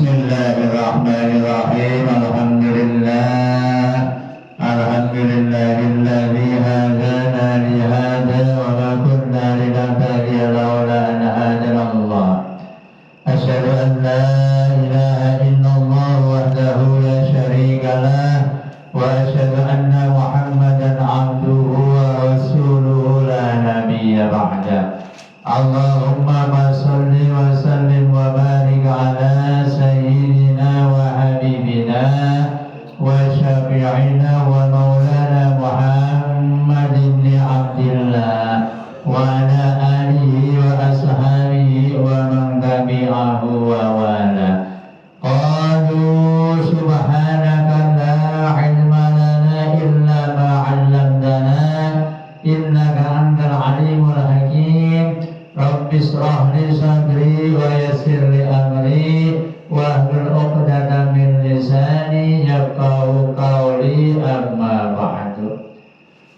Bismillahirrahmanirrahim. Alhamdulillahilladzi hadana li hadza wa ma kunna linahtadiya laula an hadana Allah. Asyhadu an la ilaha illallah wahdahu la syarika lah wa asyhadu anna Muhammadan abduhu wa rasuluhu la nabiyya ba'da. Allahumma shalli wa sallim wa barik ala sayyidina wa habibina wa syafi'ina wa maulana Muhammad ibn Abdillah wa ala alihi wa ashabihi wa man tabi'ahu wa wala. Qalu subhanaka la ilma lana illa ma 'allamtana innaka antal alimul hakim. Rabbi shrah li sadri wa yassir li amri wahlul 'uqdatam min lisani yafqahu qawli, amma ba'du.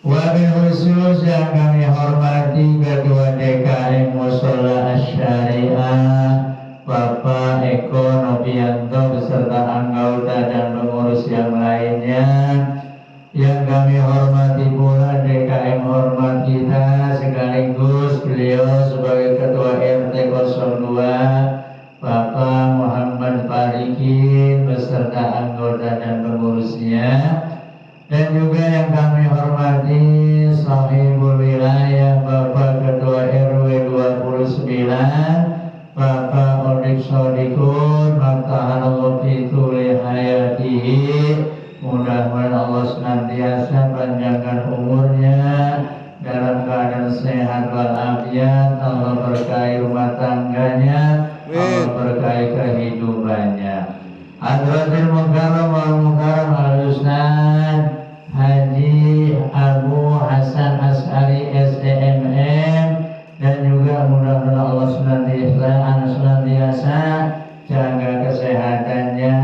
Wabil khusus yang kami hormati Ketua DKM Mushola Asy-Syariah Bapak Eko Novianto beserta anggota dan pengurus yang lainnya. Yang kami hormati pula DKM hormat kita sekaligus beliau sebagai Ketua RT 02 Bapak Muhammad Farikin beserta anggota dan pengurusnya. Dan juga yang kami hormati Sahibul Wilayah Bapak Ketua RW 29 Bapak Odik Sodikun Maktahallahu fi tuli hayatihi. Mudah-mudahan Allah senantiasa panjangkan umurnya dalam keadaan sehat walafiat. Allah berkahi rumah tangganya, Allah berkahi kehidupannya. Hadratil Mukarram wal Mukarram al-Ustaz Haji Abu Hasan Asy'ari SDMM, dan juga mudah-mudahan Allah senantiasa jaga kesehatannya.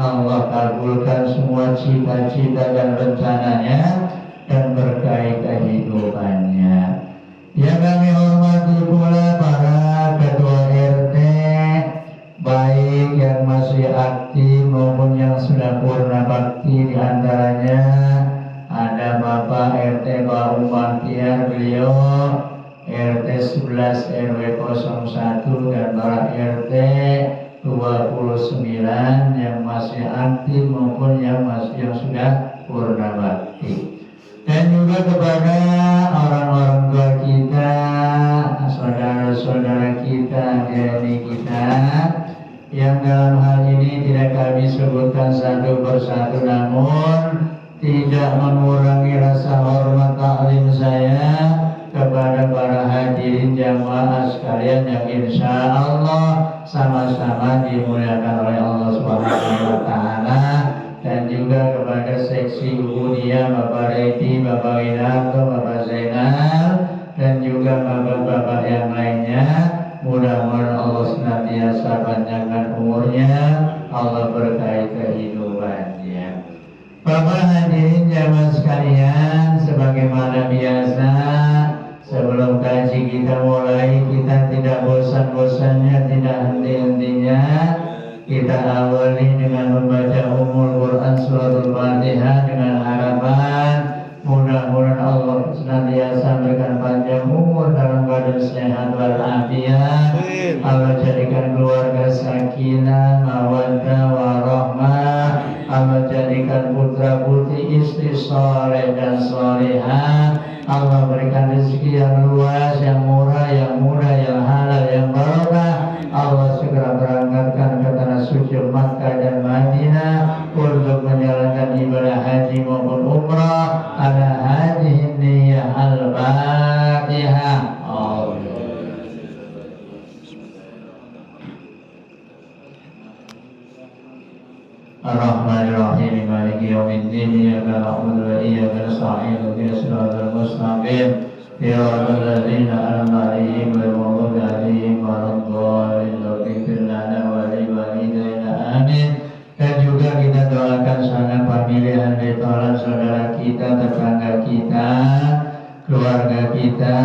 Allah kabulkan semua cita-cita dan rencananya dan berkahi kehidupannya. Yang kami hormati pula para ketua RT, baik yang masih aktif maupun yang sudah purna bakti. Di antaranya ada Bapak RT Pak Umar Tiar, beliau RT 11 RW 01, dan para RT 29 yang masih aktif maupun yang sudah purna bakti. Dan juga kepada orang-orang tua kita, saudara-saudara kita, adik kita yang dalam hal ini tidak kami sebutkan satu persatu, namun tidak mengurangi rasa hormat taklim saya kepada para hadirin jamaah sekalian yang insya Allah sama-sama dimuliakan oleh Allah Subhanahu wa Ta'ala, dan juga kepada seksi Ubudia Bapak Redi, Bapak Wiranto, Bapak Zainal, dan juga bapak-bapak yang lainnya. Mudah-mudahan Allah senantiasa panjangkan umurnya, Allah berkahi kehidupannya. Bapak hadirin jamaah sekalian, sebagaimana biasa, sebelum kaji kita mulai, kita tidak bosan-bosannya, tidak henti-hentinya kita awali dengan membaca Ummul Quran Suratul Fatihah dengan harapan mudah-mudahan Allah senantiasa memberikan panjang umur dalam keadaan sehat walafiat. Allah jadikan keluarga sakinah, mawaddah, warahmah. Allah jadikan putra putri, istri soleh dan solehah. Allah berikan rezeki yang luas, yang murah, yang mudah, yang halal, yang barokah. Allah segera berangkatkan ke tanah suci Makkah dan Madinah untuk menjalankan ibadah haji maupun umrah. Ala hadhihi niyyah al-Fatihah. Ar-Rahmanir-Rahim Maliki yaumiddin. Iyyaka na'budu wa iyyaka nasta'in. Ihdinas siratal mustaqim. Siratal ladzina an'amta 'alaihim ghairil maghdubi 'alaihim waladdallin. Ighfir lana wa li walidayna. Amin. Dan juga kita doakan sangat pemilihan betolan saudara kita, tetangga kita, keluarga kita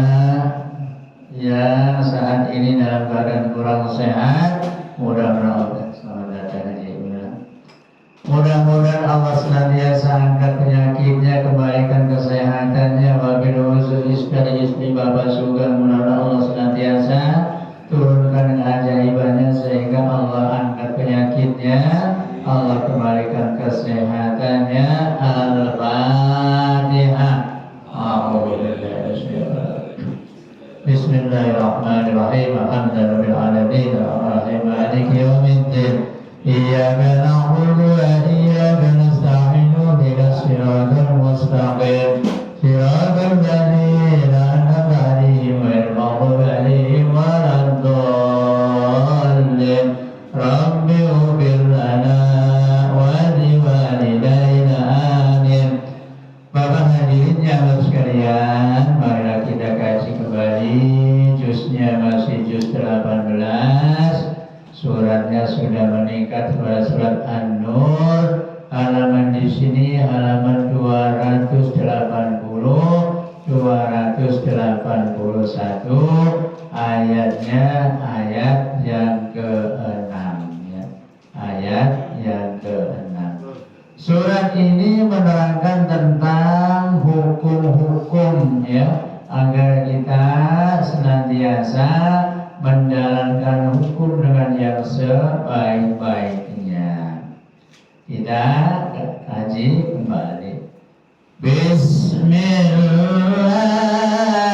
yang saat ini dalam keadaan kurang sehat. Mudah-mudahan Allah Mudah-mudahan Allah senantiasa angkat penyakitnya, kembalikan kesehatannya. Wabil usul istri Bapak Sugeng, mudah-mudahan Allah senantiasa turunkan keajaibannya sehingga Allah angkat penyakitnya, Allah kembalikan kesehatannya. Al-Fatihah. Bismillahirrahmanirrahim. Alhamdulillahirabbil alamin. Arrahmanirrahim. Maliki yaumiddin. Iyyaka na'budu wa iyyaka nasta'in. Ihdinas siratal mustaqim. Siratal ladzina an'amta 'alaihim ghairil maghdubi 'alaihim waladdallin. Rabbi ighfir lana wa liwalidayna. Amin. Bapak hadirin yang sekalian, marilah kita kaji kembali juznya, masih juz 18. Suratnya sudah meningkat kepada surat An-Nur. Halaman di sini halaman 281, ayatnya ayat yang ke-6 ya. Ayat yang ke-6. Surat ini menerangkan tentang hukum-hukum ya, agar kita senantiasa menjalankan hukum dengan yang sebaik-baiknya. Kita kaji kembali. Bismillahirrahmanirrahim.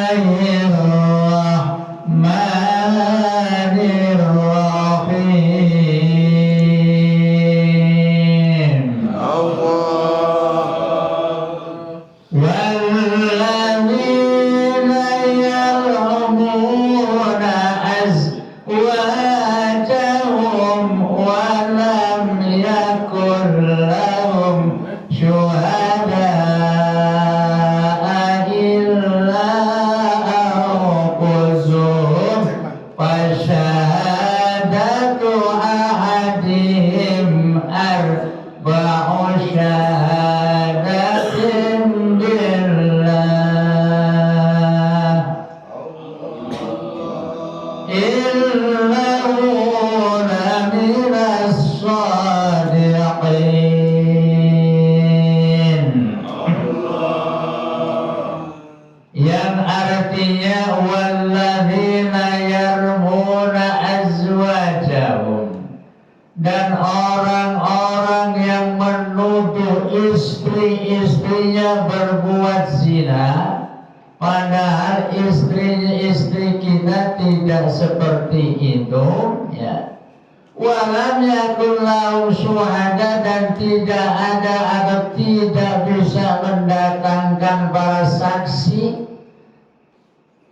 Walladzina yarhamuna azwajahum wa lam yakul lahum syuhada'a illa anfusuhum fasyahadatu ahadihim arba'u syahadatin billah innahu laminas shadiqin, yang artinya walladzina yarmuna azwajahum, dan orang-orang yang menuduh istri-istrinya berbuat zina, padahal istri kita tidak seperti itu ya. Walam yakun lahum syuhada, dan tidak ada atau tidak bisa mendatangkan para saksi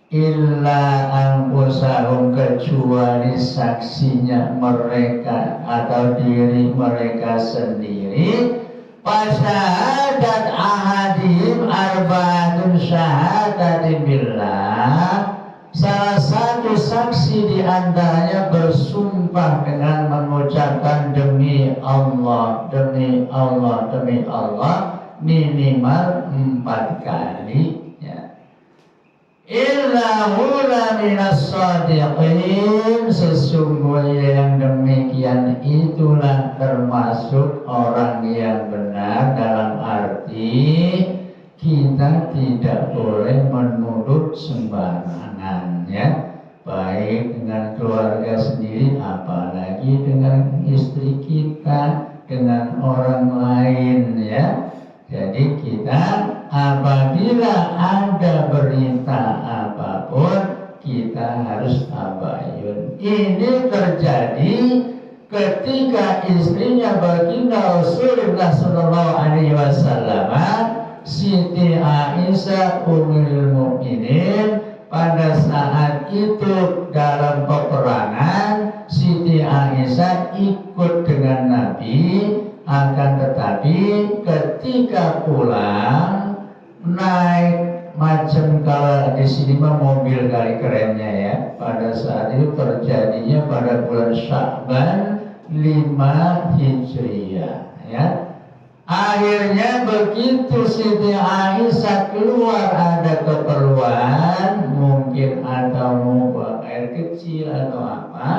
illa anfusahum, kecuali saksinya mereka atau diri mereka sendiri. Fasyahadat ahadihim arba'atun syahadatin billah, salah satu saksi di antaranya bersumpah dengan mengucapkan demi Allah, demi Allah, demi Allah, minimal 4 kali ya. Innahu laminas shadiqin, sesungguhnya yang demikian itulah termasuk orang yang benar, dalam arti kita tidak boleh menuduh sembarangan ya, baik dengan keluarga sendiri apalagi dengan istri kita, dengan orang lain ya. Jadi kita apabila ada berita apapun kita harus tabayun. Ini terjadi ketika istrinya baginda Rasulullah Sallallahu Alaihi Wasallam, Siti Aisyah Ummul Mukminin, pada saat itu dalam peperangan Siti Aisyah ikut dengan Nabi. Akan tetapi ketika pulang naik macam, kalau di sini mah mobil kali kerennya ya, pada saat itu terjadinya pada bulan Sya'ban 5 Hijriah ya. Akhirnya begitu Siti Aisyah keluar ada keperluan, mungkin atau mau buang air kecil atau apa,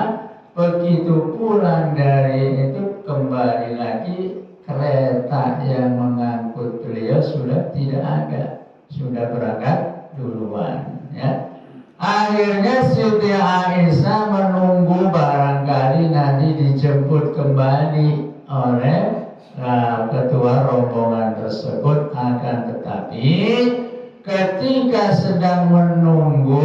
begitu pulang dari itu kembali lagi kereta yang mengangkut beliau sudah tidak ada, sudah berangkat duluan ya. Akhirnya Siti Aisyah menunggu barangkali nanti dijemput kembali oleh ketua rombongan tersebut, akan tetapi ketika sedang menunggu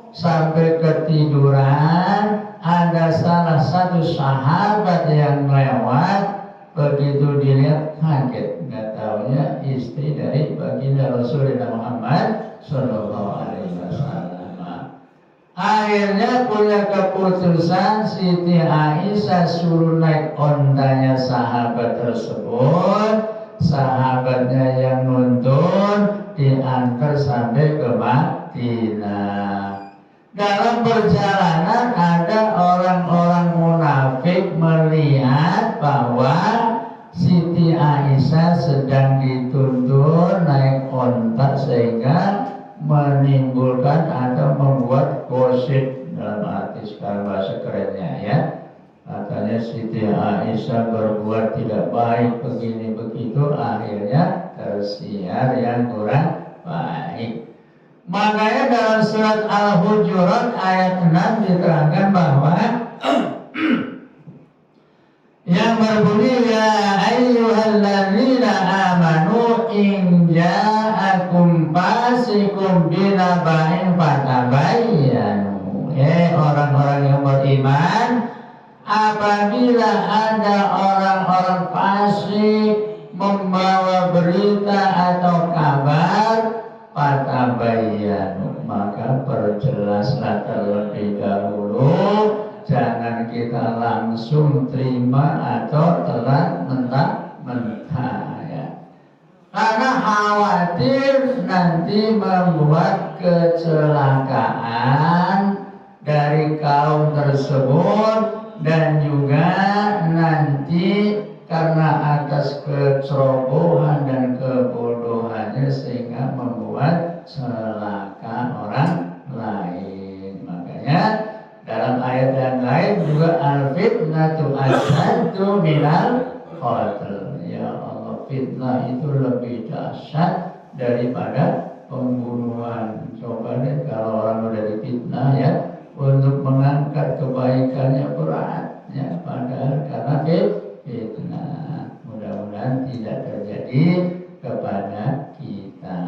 sampai ketiduran, ada salah satu sahabat yang lewat, begitu dilihat kaget, nggak taunya istri dari baginda Rasulullah Muhammad Sallallahu Alaihi Wasallam. Akhirnya punya keputusan, Siti Aisyah suruh naik ontanya sahabat tersebut, sahabatnya yang nuntun diantar sampai ke Madinah. Dalam perjalanan ada orang-orang munafik melihat bahwa Siti Aisyah sedang dituntun naik onta sehingga menimbulkan atau membuat gosip, dalam arti sekarang bahasa kerennya ya. Katanya Siti Aisyah berbuat tidak baik begini begitu, akhirnya tersiar yang kurang baik. Makanya dalam surat Al-Hujurat ayat 6 diterangkan bahwa yang berbunyi ya ayyuhalladzina amanu in ja'akum fasiqun binaba'in fatabayyanu. Orang-orang yang beriman, apabila ada orang-orang fasik membawa berita atau kabar, fatabayyanu, maka perjelaslah terlebih dahulu, jangan kita langsung terima atau telan mentah-mentah ya. Karena khawatir nanti membuat kecelakaan dari kaum tersebut, dan juga nanti karena atas kecerobohan dan kebodohannya sehingga membuat celaka orang lain. Makanya dalam ayat yang lain juga al-fitnatu asyaddu minal qatl. Ya Allah, fitnah itu lebih dahsyat daripada pembunuhan. Coba deh kalau orang udah difitnah ya, untuk mengangkat kebaikannya berat ya, padahal karena fitnah. Mudah-mudahan tidak terjadi kepada kita.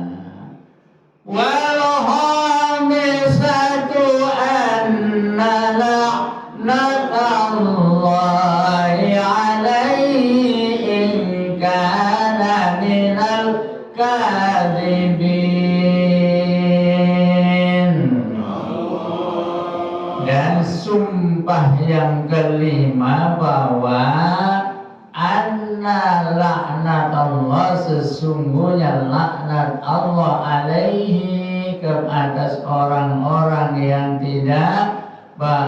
Wal khamisatu anna la'natallahi alaihi in kana minal kadhibin. Dan sumpah yang kelima bahwa anna laknatullah, sesungguhnya laknat Allah alaihi, ke atas orang-orang yang tidak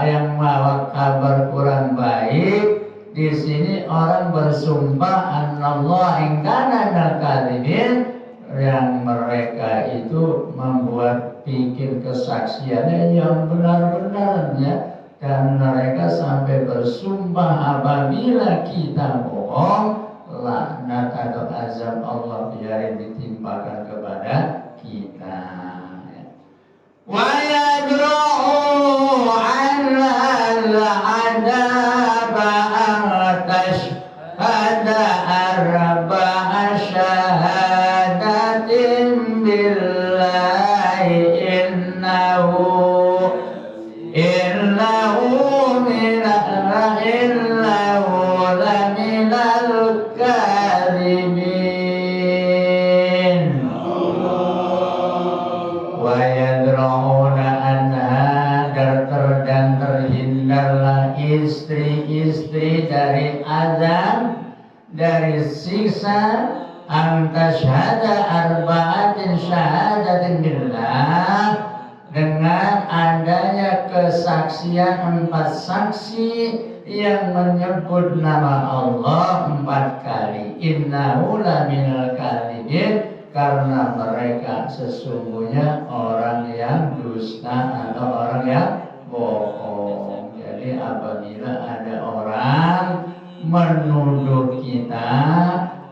yang membawa kabar kurang baik. Di sini orang bersumpah annallah in kana minal kadhibin, yang mereka itu membuat bikin kesaksiannya yang benar-benar ya, dan mereka sampai bersumpah apabila kita bohong, laknat atau azab Allah biarin ditimpakan kepada kita. Wa yadra'u 'ala al-'adaba tashhada arba'a syahadatin billahi innahu laminal kadhibin. Wa yadra'una anha, dan terhindarlah istri-istri dari azab, dari siksa, antasyhada arba'atin syahadatin billah, dengan adanya kesaksian 4 saksi yang menyebut nama Allah 4 kali. Innahu laminal kadhibin, karena mereka sesungguhnya orang yang dusta atau orang yang bohong. Jadi apabila ada orang menuduh kita,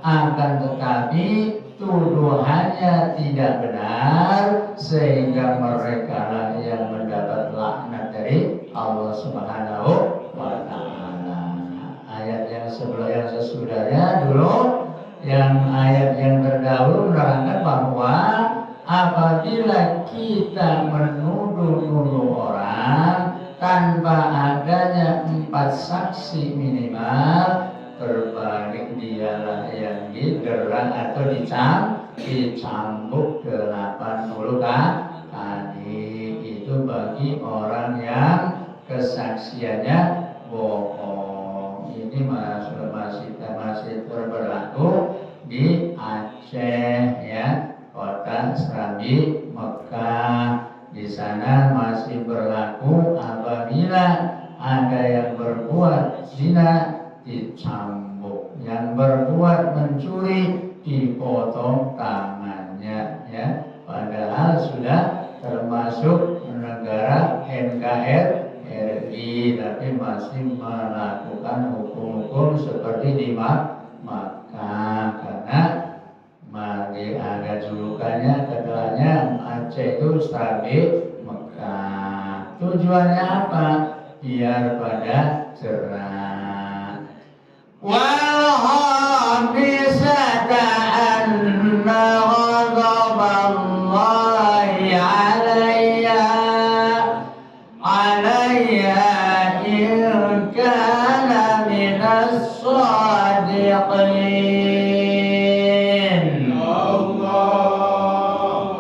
akan tetapi tuduhannya tidak benar sehingga mereka lah yang mendapat laknat dari Allah Subhanahu wa Ta'ala. Ayat yang sebelum yang sesudahnya dulu, yang ayat yang terdahulu menerangkan bahwa apabila kita menuduh-nuduh orang tanpa adanya 4 saksi minimal, berbalik dialah yang didera atau dicambuk 80 kali. Itu bagi orang yang kesaksiannya bohong. Ini masih berlaku di Aceh ya, kota Serambi, Mekah. Di sana masih berlaku apabila ada yang berbuat zina dicambuk, yang berbuat mencuri dipotong tangannya ya. Padahal sudah termasuk negara NKRI, tapi masih melakukan hukum-hukum seperti di Makkah, karena ada julukannya, keduanya Aceh itu Serambi Mekah. Tujuannya apa? Biar pada cerah. وَالْخَامِسَةَ أَنَّ غَضَبَ اللَّهِ عَلَيَّا إِنْ كَانَ مِنَ الصَّادِقِينَ.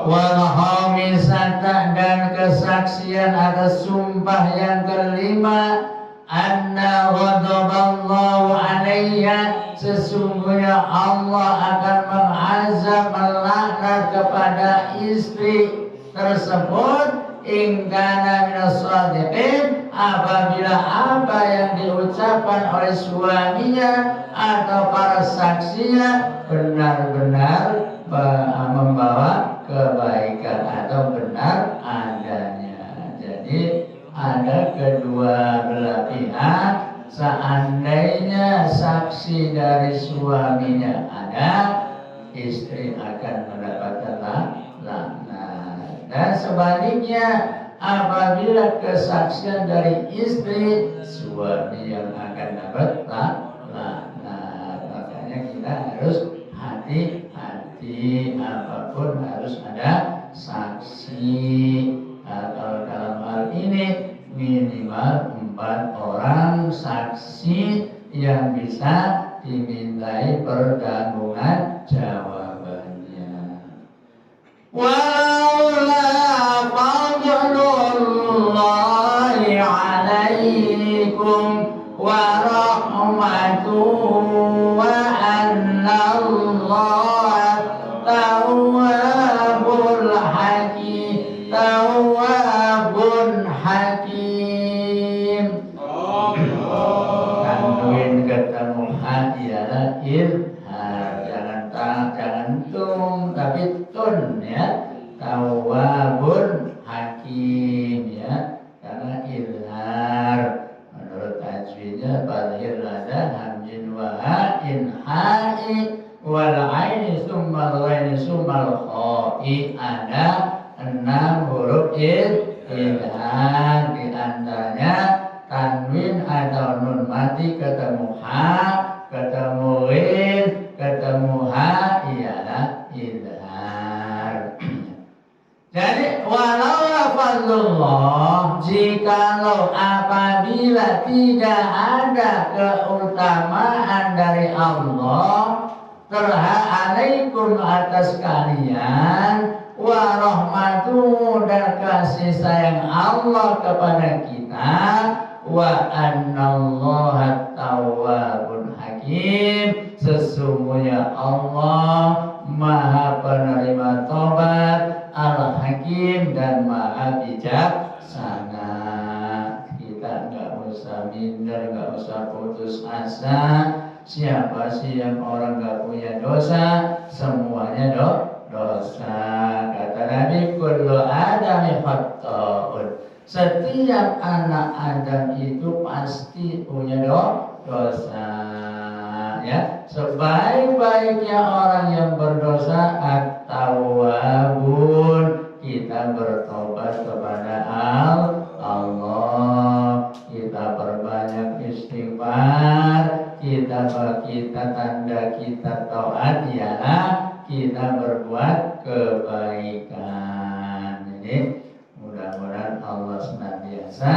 وَالْخَامِسَةَ, dan kesaksian atas sumpah yang kelima, anna ghadaballahu alayya, sesungguhnya Allah akan mengazab, melaknat kepada istri tersebut, in kana minas shadiqin, apabila apa yang diucapkan oleh suaminya atau para saksinya benar-benar membawa kebaikan atau benar adanya. Jadi ada kedua belah pihak. Seandainya saksi dari suaminya ada, istri akan mendapatkan laknat. Dan sebaliknya, apabila kesaksian dari istri, suami yang akan dapat laknat. Makanya kita harus hati-hati, apapun harus ada saksi. Kalau dalam hal ini minimal 4 orang saksi yang bisa dimintai pertanggungan jawabannya. Walaula fadlullahi alaikum wa rahmatuhu wa annallaha tawwabul hakim, tawwabun hakim. Tanwin ketemu hati adalah irhar, jangan tum tapi tun ya. Tawwabun hakim ya, karena irhar menurut tajwidnya badhir ada hamzin wa ha'in ha'i wal aini summal ghaini summal kha'i, ada 6 huruf irhar, di antaranya tanwin atau nun mati ketemu ha, ketemu ghin, ketemu ha, ialah irhar. Jadi walau fadlullah, jikalau apabila tidak ada keutamaan dari Allah alaikum atas kalian, wa rahmatuhu, dan kasih sayang Allah kepada kita, wa annallaha tawwabun hakim, sesungguhnya Allah maha penerima tobat, al-hakim, dan maha bijaksana. Kita nggak usah minder, nggak usah putus asa. Siapa sih yang orang nggak punya dosa? Semuanya dosa. Kata Nabi, kullu adami khata'un, setiap anak Adam itu pasti punya dosa. Ya, sebaik-baiknya orang yang berdosa at-tawwabun, kita bertobat kepada Allah, kita perbanyak istighfar, kita tanda kita taat ialah kita berbuat kebaikan. Jadi mudah-mudahan Allah senantiasa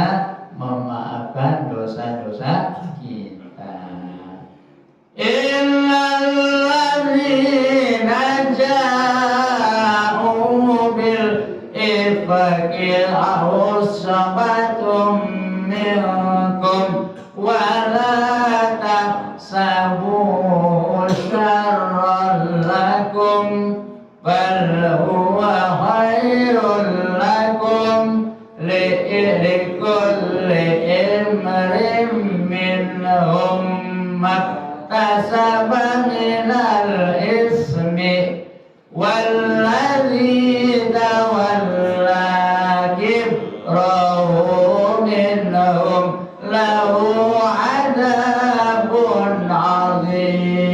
memaafkan dosa-dosa kita. Innal ladzina ja'u bil ifkil usbatum minkum wa la tahsabuhu syarran lakum bal huwa khairun lakum likulli imrin minhum maktasaba minal ismi walladzi tawalla kibrahu minhum lahu adabun azim.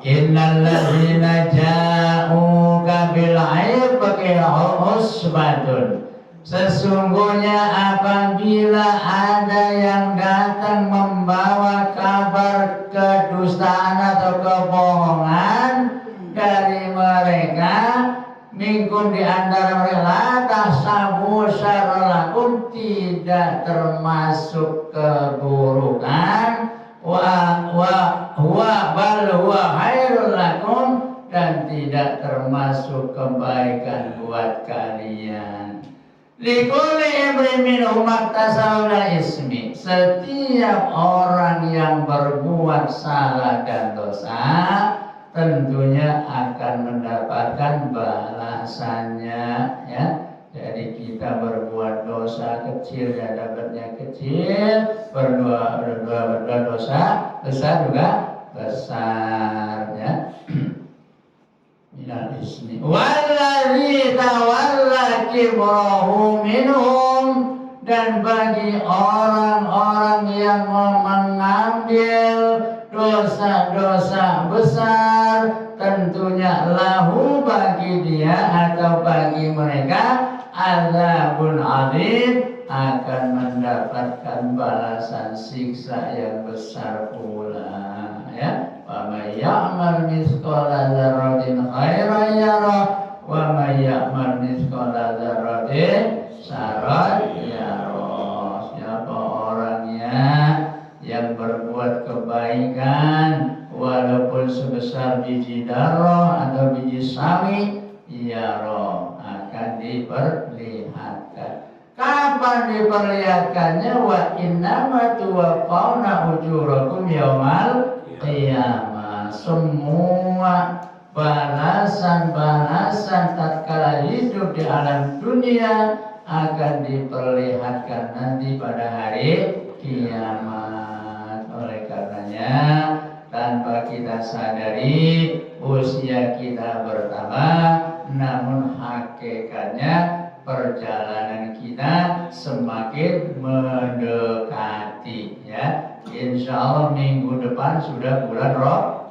Innal ladzina ja'uka bil ifki usbatun, sesungguhnya apabila ada yang datang membawa kabar kedustaan atau kebohongan dari mereka, minkum di antara mereka, tahsabu syarralakum, tidak termasuk keburukan, bal huwa khairul lakum, dan tidak termasuk kebaikan buat kalian. Likulli imrin minhum maktasaba ismi, setiap orang yang berbuat salah dan dosa tentunya akan mendapatkan balasannya, ya. Jadi kita berbuat dosa kecil ya dapatnya kecil, berbuat dosa besar juga besar, ya. Minal ismi walladzi tawalla kibrahu minhum, dan bagi orang-orang yang mengambil dosa-dosa besar, tentunya lahu, bagi dia atau bagi mereka, azabun adzim, akan mendapatkan balasan siksa yang besar pula, ya. Wa may ya'mal mithqala dzarratin khairan yarah wa may ya'mal mithqala dzarratin syarran yarah. Siapa orangnya yang berbuat kebaikan walaupun sebesar biji darah atau biji sawi, yarah, akan diperlihatkan. Kapan diperlihatkannya? Wa innama tuwaffawna ujurakum yaumal qiyamah. Semua balasan-balasan tatkala hidup di alam dunia akan diperlihatkan nanti pada hari kiamat. Oleh karenanya, tanpa kita sadari usia kita bertambah, namun hakikatnya perjalanan kita semakin mendekati, ya. Insya Allah minggu depan sudah bulan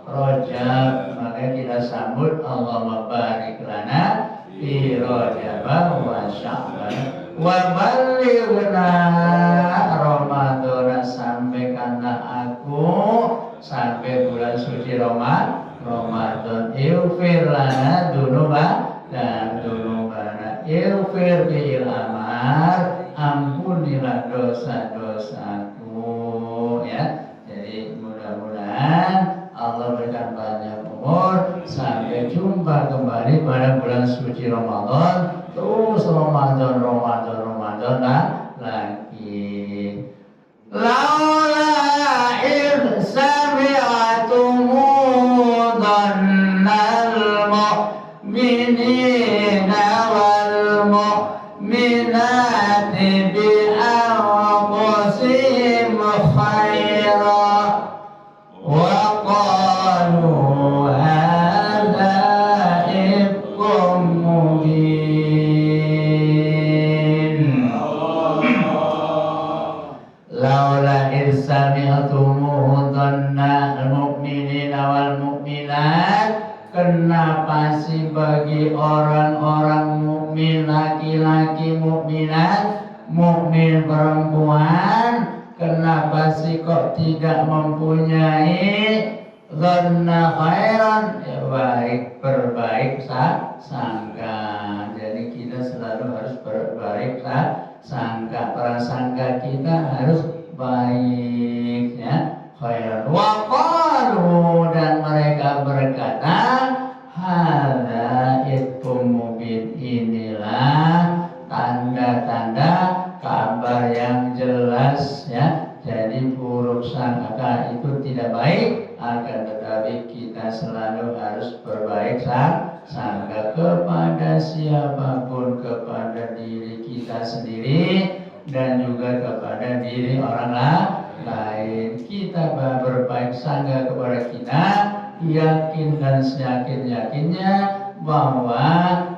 Rajab, maka kita sambut Allahumma barik lana fi Rajab wa Sya'ban wa ballighna Ramadan, sampaikanlah aku sampai bulan suci Ramadan. Ighfir lana dunuba dan dunubana, ighfir bil amar, ampunilah dosa-dosaku, ya. Jadi mudah-mudahan Allah berikan banyak umur sampai jumpa kembali pada bulan suci Ramadan, terus Ramadan lagi. Laula id sami'atumu dhannal mu'minina wal mu'minati bi anfusihim khaira wa qalu hadza ifkum mubin. laki-laki mukminat, mukmin perempuan, kenapa sih kok tidak mempunyai dhanna khairan, ya baik, berbaik sangka. Jadi kita selalu harus berbaik sangka, prasangka kita harus baik, ya. Khairan wa qalu, dan mereka berkata, hadza ifkum mubin, inilah tanda-tanda kabar yang jelas, ya. Jadi buruk sangka itu tidak baik, akan tetapi kita selalu harus berbaik sangka kepada siapapun, kepada diri kita sendiri dan juga kepada diri orang lain. Kita berbaik sangka kepada kita, yakin dan seyakin-yakinnya bahwa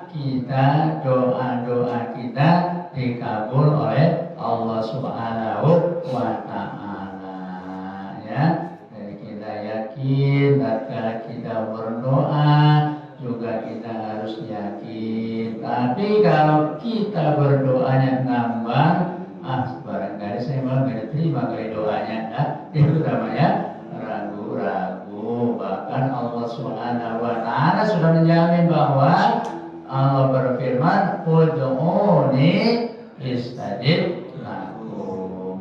kita, doa-doa kita dikabul oleh Allah Subhanahu wa ta'ala, ya. Jadi kita yakin tatkala kita berdoa juga kita harus yakin. Tapi kalau kita berdoanya ngambang, barangkali saya malah nggak diterima kali doanya, itu namanya ragu-ragu. Bahkan Allah Subhanahu wa ta'ala sudah menjamin bahwa Allah berfirman, ud'uni istajib lakum.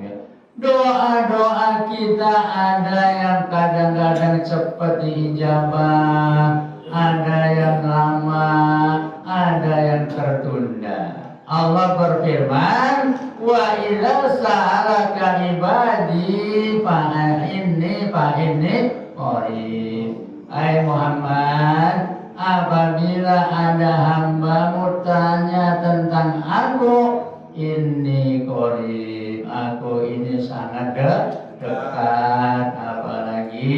Doa-doa kita ada yang kadang-kadang cepat diijabah, ada yang lama, ada yang tertunda. Allah berfirman, wa idza sa'alaka ibadi fa inni qarib. Hai Muhammad, apabila ada hambamu tanya tentang aku, ini qarib, aku ini sangat dekat. Apalagi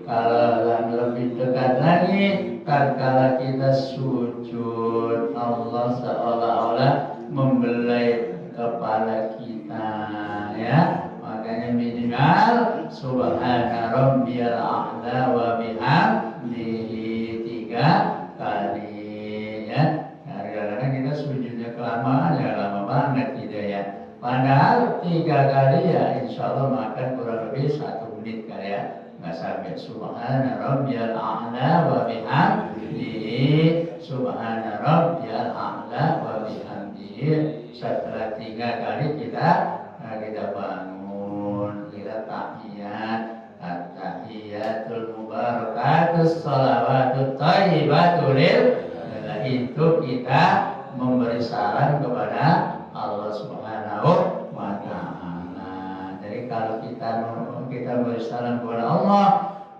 kalau yang lebih dekat lagi, tatkala kita sujud, Allah seolah-olah membelai kepala kita, ya. Makanya minimal subhana rabbiyal a'la wa bihamdihi 3 kali, ya. Kadang-kadang kita sujudnya kelamaan, ya lama banget gitu, ya. Padahal 3 kali ya insya Allah makan kurang lebih 1 menit kali, ya. Nggak sampai subhana rabbiyal a'la wa bihamdihi, subhana rabbiyal a'la wa bihamdihi. Setelah 3 kali kita bangun, kita tahiyat, at-tahiyatul mubarakatus shalawatut thayyibatul lil, itu kita memberi salam kepada Allah Subhanahu wa ta'ala. Jadi kalau kita beri salam kepada Allah,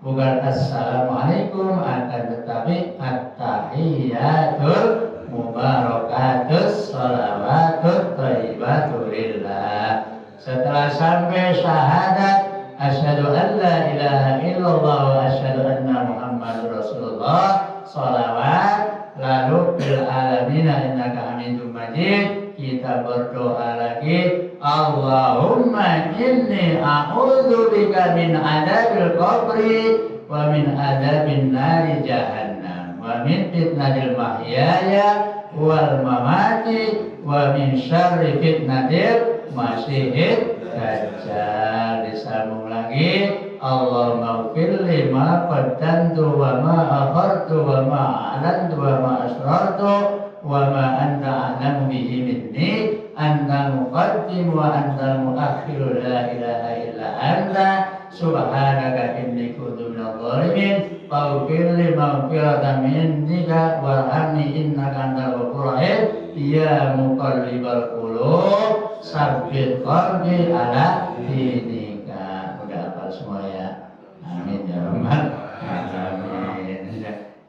bukan assalamualaikum, akan tetapi at-tahiyatul mubarakatus shalawatut thayyibatul lillah. Setelah sampai syahadat asyhadu an la ilaha illallah wa asyhadu anna muhammadur rasulullah, shalawat, lalu bil alamina innaka hamidum majid, kita berdoa lagi, Allahumma inni a'udzu bika min adabil qabri wa min adabin nari jahannam wa min fitnatil mahyaya wal mamati wa min syarri fitnatil masihid dajjal. Disambung lagi, Allahumma ighfirli ma qaddantu wa ma akhartu wa ma a'lantu wa ma asrartu wa ma anta a'lamu bihi minni, anta muqaddim wa anta muakhir, la ilaha illa anta subhanaka inni kuntu minadh dhalimin, faghfirli maghfiratan min indika warhamni innaka antal ghafurur rahim, ya muqallibal qulub sabbit qalbi ala dinika. Udah hafal semua, ya? Amin ya rabbal alamin.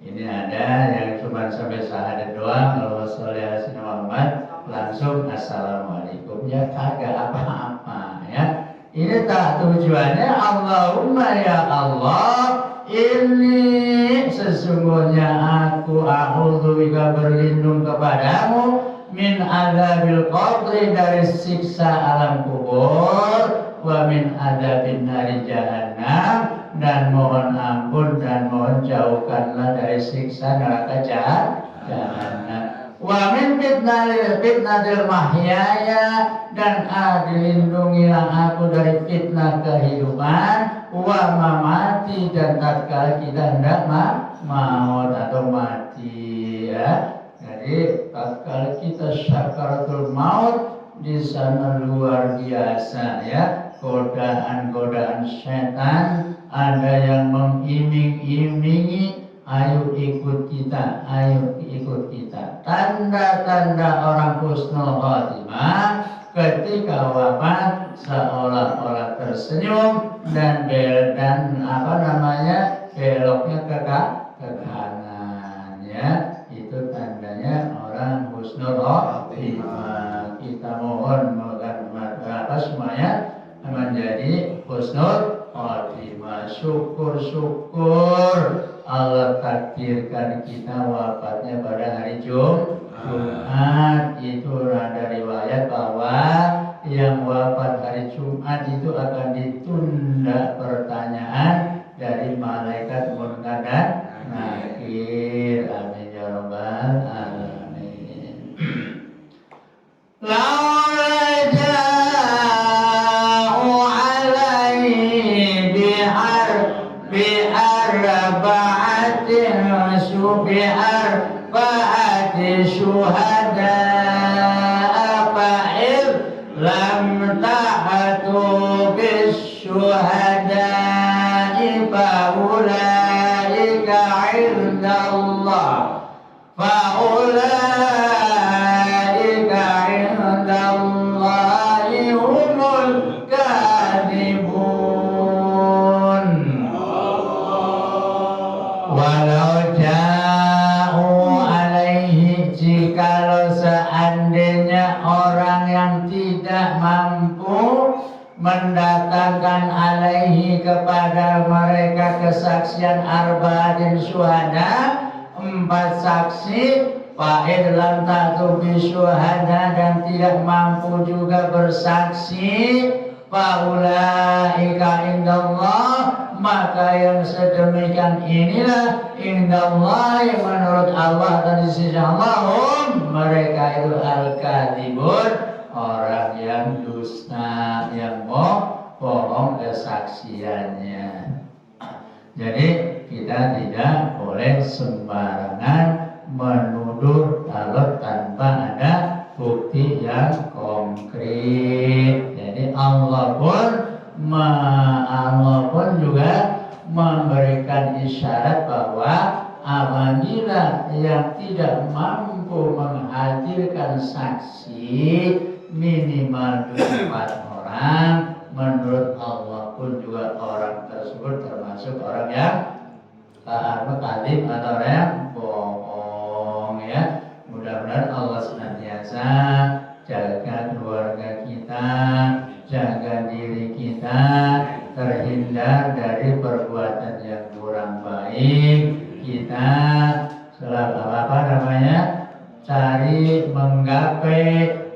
Ini ada yang cuma sampai syahadat doang, kalau sholli ala sayyidina Muhammad langsung assalamualaikum, ya kagak apa-apa, ya. Ini tak tujuannya Allahumma ya Allah, ini sesungguhnya aku a'udzubika berlindung kepadamu min adzabil qabri, dari siksa alam kubur, wa min adzabin nari jahannam, dan mohon ampun dan mohon jauhkanlah dari siksa neraka jahannam, Wa min fitnatil mahyaya, dan dilindungilah aku dari fitnah kehidupan, wa mamati, dan tatkala kita hendak maut atau mati ya. Jadi tatkala kita sakaratul maut, di sana luar biasa ya, godaan-godaan setan, ada yang mengiming-imingi, ayo ikut kita, ayo ikut kita. Tanda-tanda orang husnul khotimah ketika wafat seolah-olah tersenyum dan beloknya ke kanan ya. Itu tandanya orang husnul khotimah. Kita mohon semuanya menjadi husnul khotimah. Syukur-syukur Allah takdirkan kita wafatnya pada hari Jumat. Itu ada riwayat bahwa yang wafat hari Jumat itu akan ditunda pertanyaan dari malaikat munkar dan nakir. Amin ya rabbal alamin. بأربعة شهداء فإذ لم تأتوا بالشهداء فأولئك عند الله هم الكاذبون. Walau jikalau seandainya orang yang tidak mampu mendatangkan alaihi kepada mereka kesaksian arba'atin syuhada, 4 saksi, fa'id lam ta'tu bisyuhada, dan tidak mampu juga bersaksi, fa'ulaika indallah, maka yang sedemikian inilah indallah, yang menurut Allah dan di sisi Allah, mereka itu al-kadzibun, orang yang dusta, yang bohong kesaksiannya. Jadi kita tidak boleh sembarangan menuduh kalau tanpa ada bukti yang konkret. Jadi Allah pun juga memberikan isyarat bahwa apabila yang tidak mampu menghadirkan saksi minimal 4 orang, menurut Allah pun juga orang tersebut termasuk orang yang kadzib atau orang yang bohong ya. Mudah-mudahan Allah senantiasa jaga keluarga kita, jaga diri kita, terhindar dari perbuatan yang kurang baik. Kita cari menggapai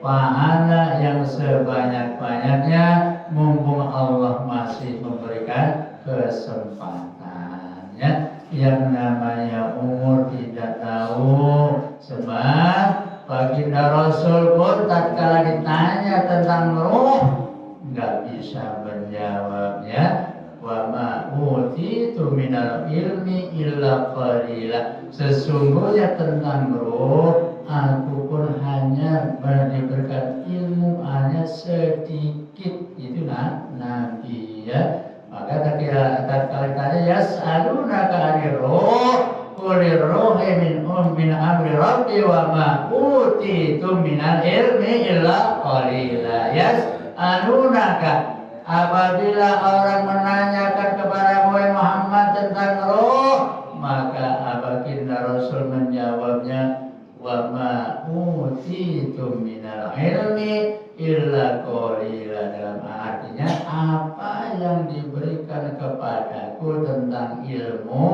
pahala yang sebanyak-banyaknya, mumpung Allah masih memberikan kesempatan ya. Yang namanya umur tidak tahu, sebab baginda Rasul pun tatkala ditanya tentang ruh nggak bisa menjawab ya. Wa ma utitu minal ilmi illa qalila. Sesungguhnya tentang ruh aku pun hanya diberikan ilmu hanya sedikit. Itu Nabi ya. Maka tatkala ditanya yas'alunaka 'anir ruh qulir ruhi min amri rabbi wa ma utitu minal ilmi illa qalila. Yas'alunaka, apabila orang menanyakan kepada Muhammad tentang roh, maka baginda Rasul menjawabnya wa ma utitu minal ilmi illa qalila. Dalam artinya apa yang diberikan kepadaku tentang ilmu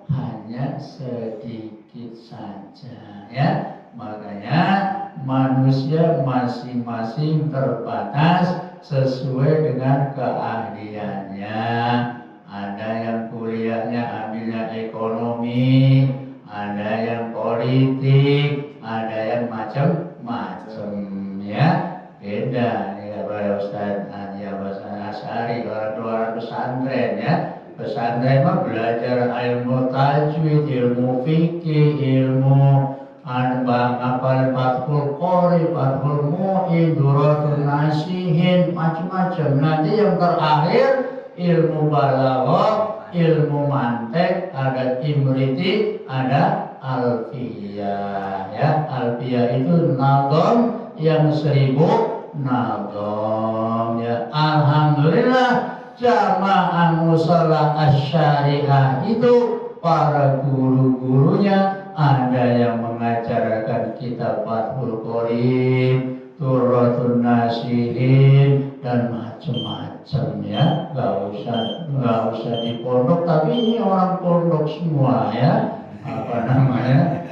hanya sedikit saja ya. Makanya manusia masing-masing terbatas sesuai dengan keahliannya. Ada yang kuliahnya ambilnya ekonomi, ada yang politik, ada yang macam-macam ya. Beda nih kepada Ustaz Hasan Asy'ari, orang pesantren ya. Pesantren mah belajar ilmu tajwid, ilmu fikih, ilmu hafal Fathul Qori, Fathul Mu'in, Duratul Nasihin, macam-macam. Nanti yang terakhir ilmu balaghah, ilmu mantek, ada imriti, ada alfiyah ya. Alfiyah itu nadom yang 1000 nadom ya. Alhamdulillah jamaah mushola asy-syariah itu para guru-gurunya ada yang mengajarkan kitab Fathul Qorib, Duratul Nasihin dan macam-macam ya. Gak usah di pondok, tapi ini orang pondok semua ya. Apa namanya?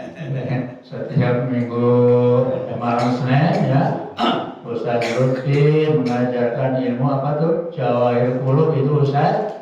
Setiap minggu malam Senin ya. Ustaz Lutfi mengajarkan ilmu apa tuh? Jawahir Qulub itu Ustaz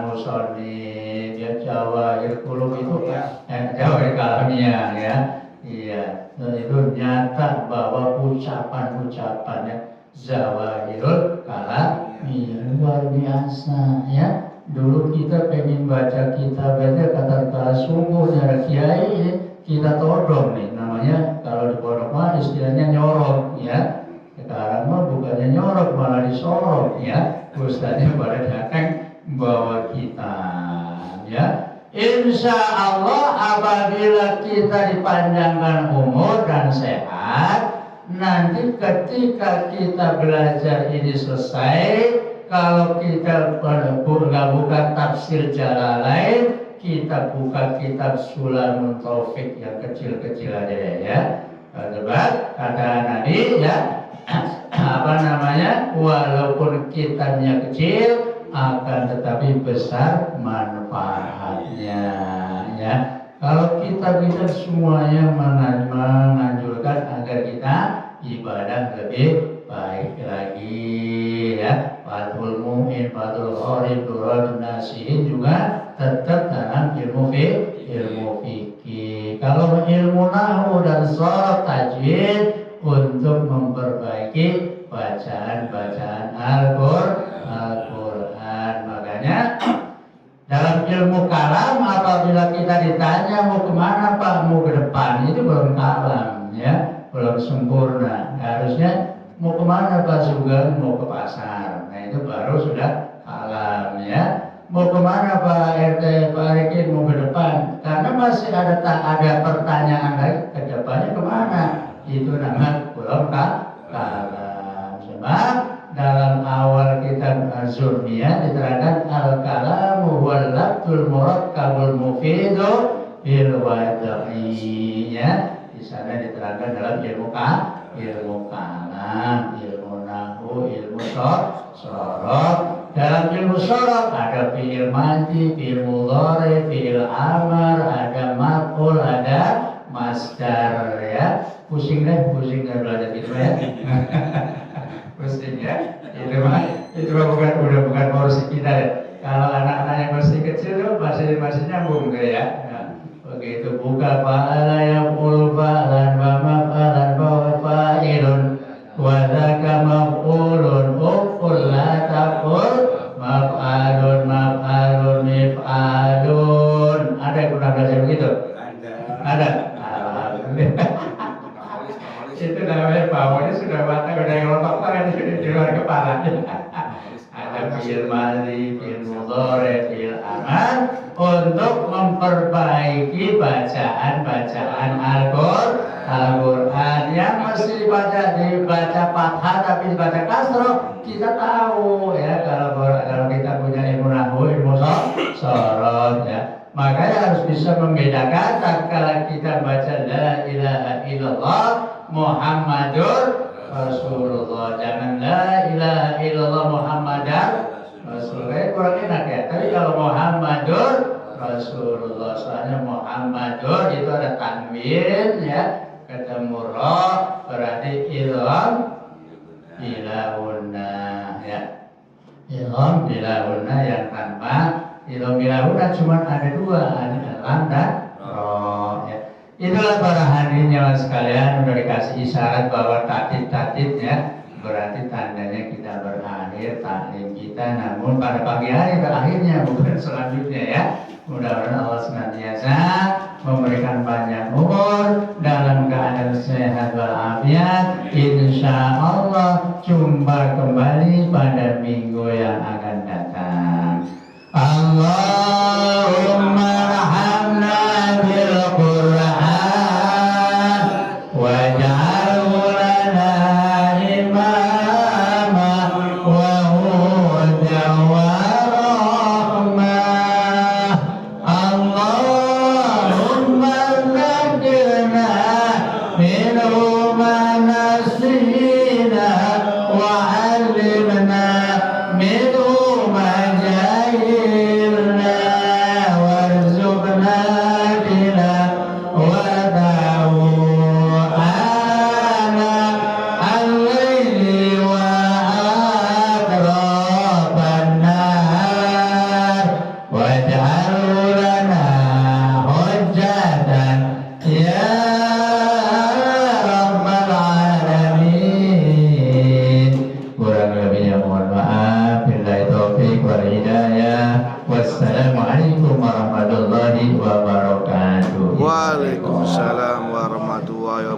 Musoni. Dia Jawahir Qulub itu Jawahir Kalamiyah ya. Iya, dan itu nyata bahwa ucapan-ucapannya Zawahirul Kalamiyah luar biasa ya. Dulu kita pengen baca kitab aja kata sungguh dari kiai ini kita todong nih, namanya kalau di pondok mah istilahnya nyorok ya. Sekarang mah bukannya nyorok malah disorok ya. Ustaznya pada datang bawa kitab ya. Insya Allah apabila kita dipanjangkan umur dan sehat, nanti ketika kita belajar ini selesai, kalau kita buka tafsir Jalalain, kita buka kitab Sulamul Taufik yang kecil-kecil aja ya. Sebab kata Nabi ya, apa namanya, walaupun kitabnya kecil akan tetapi besar manfaatnya ya. Kalau kita bisa semuanya menganjurkan agar kita ibadah lebih baik lagi ya. Fathul Mu'in, Fathul Qorib, Duratul Nasihin juga tetap dalam ilmu fikih. Kalau ilmu nahwu dan sharaf tajwid untuk memperbaiki bacaan-bacaan Al-Qur'an. Makanya dalam ilmu kalam apabila kita ditanya mau kemana Pak, mau ke depan, itu belum kalam ya, belum sempurna. Harusnya mau kemana Pak Sugeng, mau ke pasar. Nah itu baru sudah kalam ya. Mau kemana Pak RT, Pak Rikin, mau ke depan. Karena masih ada pertanyaan lagi, ke depannya kemana. Itu namanya belum kalam. Sebab dalam awal kitab Az-Zurmiyah diterangkan al-kalamu wal lafzul murakkabul mufidu bil wad'i ya. Di sana diterangkan dalam ilmu kalam, ilmu nahwu, ilmu sharaf. Dalam ilmu sharaf ada fi'il madhi, fi'il mudhari, fi'il amar, ada maf'ul, ada masdar ya. Pusing belajar gitu ya. Pusing ya. Itu mah bukan porsi kita ya. Kalau anak-anak yang masih kecil tuh masih nyambung ya. Nah, begitu buka fa'ala yaqul fa'lan wa maf'alan wa fa'ilun wa dzaka maf'ulun uqul la taqul maf'alun mif'alun. Ada yang pernah belajar begitu? Ada. Itu namanya bawahnya sudah matang, udah yang lotok kan di luar kepala. Ada fi'il madhi, fi'il mudhari, fi'il amar untuk memperbaiki bacaan Al-Qur'an yang mesti dibaca fathah tapi dibaca kasroh. Kita tahu ya, kalau kita punya ilmu nahwu, ilmu sharaf ya. Makanya harus bisa membedakan tatkala kita baca la ilaha illallah Muhammadur Rasulullah. Jangan la ilaha illallah Muhammadar Rasulullah, kurang enak ya. Tapi kalau Muhammadur Rasulullah, soalnya Muhammadur itu ada tanwin ya, ketemu ra, berarti ilham bilahunna ya. Ilham bilahunna yang tanpa ilham bilahunna cuma ada dua, ada lam dan ro ya. Itulah para hadirin jamaah sekalian, udah dikasih isyarat bahwa tatib-tatib ya, berarti tandanya kita berakhir taklim kita, namun pada pagi hari berakhirnya bukan selanjutnya ya. Mudah-mudahan Allah senantiasa memberikan banyak umur dalam keadaan sehat walafiat. Insya Allah jumpa kembali pada minggu yang akan datang. Allahumma rahamna bil Qur'an waj'alhu lana imama wa hudan wa rahmah. Allahumma zakkirna minhu ma nasina wa 'allimna minhu ma jahilna warzuqna tilawatahu ana al-laili wa atrafan nahar waj'alhu lana hujjatan ya rabbal alamin. Kurang lebihnya mohon maaf. Billahi taufiq wal hidayah. Wassalamualaikum warahmatullahi wabarakatuh. Waalaikumsalam warahmatullahi wabarakatuh.